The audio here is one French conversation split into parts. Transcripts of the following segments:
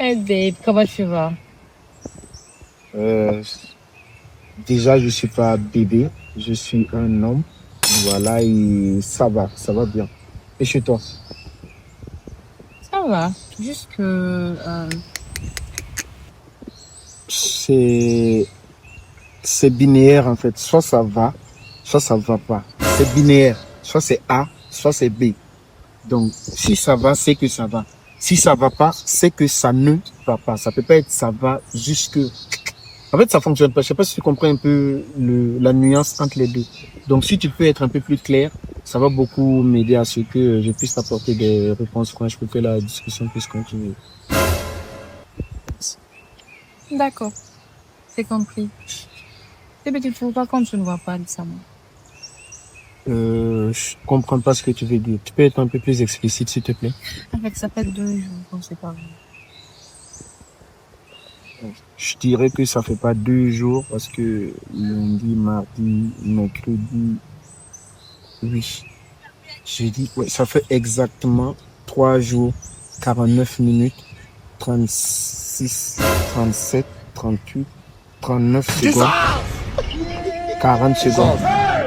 Hey babe, comment tu vas? Euh, Déjà, je suis pas bébé, je suis un homme. Voilà, et ça va bien. Et chez toi? Ça va. Juste que C'est, c'est binaire en fait. Soit ça va pas. C'est binaire. Soit c'est A, soit c'est B. Donc, si ça va, c'est que ça va. Si ça va pas, c'est que ça ne va pas. Ça peut pas être ça va jusque. En fait, ça fonctionne pas. Je sais pas si tu comprends un peu la nuance entre les deux. Donc, si tu peux être un peu plus clair, ça va beaucoup m'aider à ce que je puisse t'apporter des réponses quand je peux que la discussion puisse continuer. d'accord, c'est compris. Eh ben, tu trouves pas comme je ne vois pas récemment. Je comprends pas ce que tu veux dire. Tu peux être un peu plus explicite, s'il te plaît? En fait, ça fait 2 jours qu'on s'est pas vu. Je dirais que ça fait pas 2 jours parce que lundi, mardi, mercredi, oui. Jeudi, ouais, ça fait exactement 3 jours, 49 minutes, 36, 37, 38, 39 secondes, 40 secondes.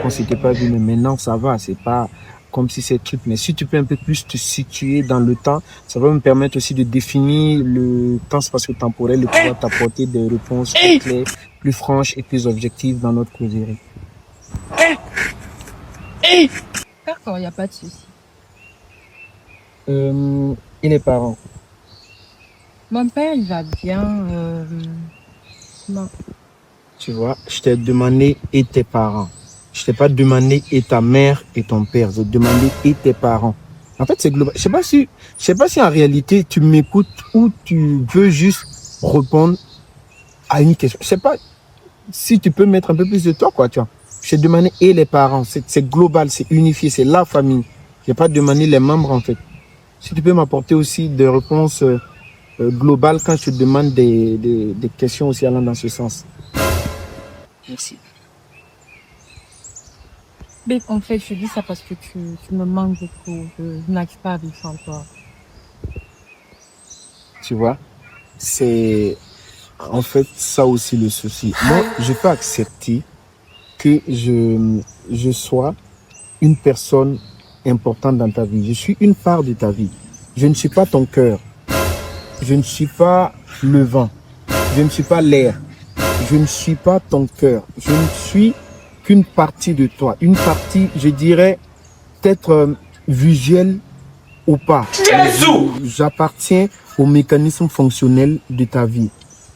On s'était pas vu, mais maintenant ça va, c'est pas comme si c'est truc. Mais si tu peux un peu plus te situer dans le temps, ça va me permettre aussi de définir le temps spatio-temporel et pouvoir t'apporter des réponses plus claires, plus franches et plus objectives dans notre causerie. D'accord, il n'y a pas de souci. Et les parents? Mon père, il va bien. Non. Tu vois, je t'ai demandé et tes parents. Je t'ai pas demandé et ta mère et ton père. J'ai demandé et tes parents. En fait, c'est global. Je sais pas si en réalité tu m'écoutes ou tu veux juste répondre à une question. Je sais pas si tu peux mettre un peu plus de toi, quoi, tu vois. Je t'ai demandé et les parents. C'est global, c'est unifié, c'est la famille. J'ai pas demandé les membres, en fait. Si tu peux m'apporter aussi des réponses globales quand je te demande des questions aussi allant dans ce sens. Merci. Mais en fait, je dis ça parce que tu me manques beaucoup. Je n'arrive pas à vivre sans toi. Tu vois, c'est en fait ça aussi le souci. Moi, je peux accepter que je sois une personne importante dans ta vie. Je suis une part de ta vie. Je ne suis pas ton cœur. Je ne suis pas le vent. Je ne suis pas l'air. Je ne suis pas ton cœur. Je ne suis qu'une partie de toi. Une partie, je dirais, peut-être visuelle ou pas. J'appartiens au mécanisme fonctionnel de ta vie.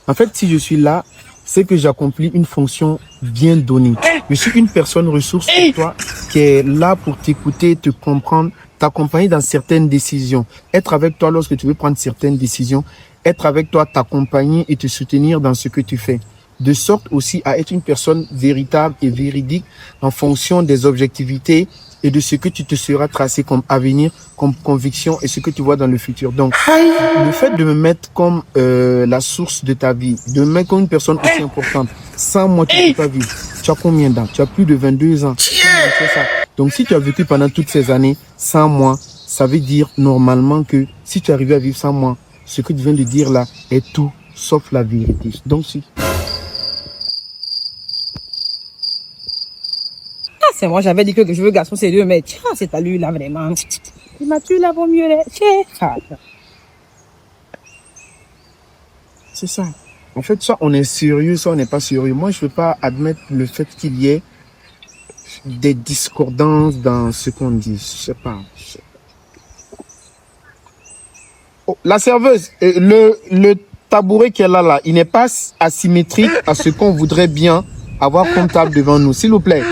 En fait, si je suis là, c'est que j'accomplis une fonction bien donnée. Je suis une personne ressource pour toi qui est là pour t'écouter, te comprendre, t'accompagner dans certaines décisions. Être avec toi lorsque tu veux prendre certaines décisions. Être avec toi, t'accompagner et te soutenir dans ce que tu fais. De sorte aussi à être une personne véritable et véridique en fonction des objectivités et de ce que tu te seras tracé comme avenir, comme conviction et ce que tu vois dans le futur. Donc, le fait de me mettre comme la source de ta vie, de me mettre comme une personne aussi importante, sans moi, tu ne peux pas vivre. Tu as combien d'ans? Tu as plus de 22 ans. C'est ça. Donc, si tu as vécu pendant toutes ces années sans moi, ça veut dire normalement que si tu arrives à vivre sans moi, ce que tu viens de dire là est tout sauf la vérité. Donc, si Ah, c'est moi, j'avais dit que je veux garçon, c'est deux, mais tiens, c'est à lui là vraiment. Il m'a tué là, vaut mieux les. c'est ça. En fait, soit on est sérieux, soit on n'est pas sérieux. Moi, je ne veux pas admettre le fait qu'il y ait des discordances dans ce qu'on dit. Je sais pas. Oh, la serveuse, le tabouret qu'elle a là, il n'est pas asymétrique à ce qu'on voudrait bien avoir comme table devant nous. S'il vous plaît,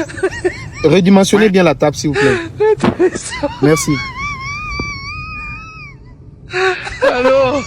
redimensionnez bien la table, s'il vous plaît. Merci. Allô?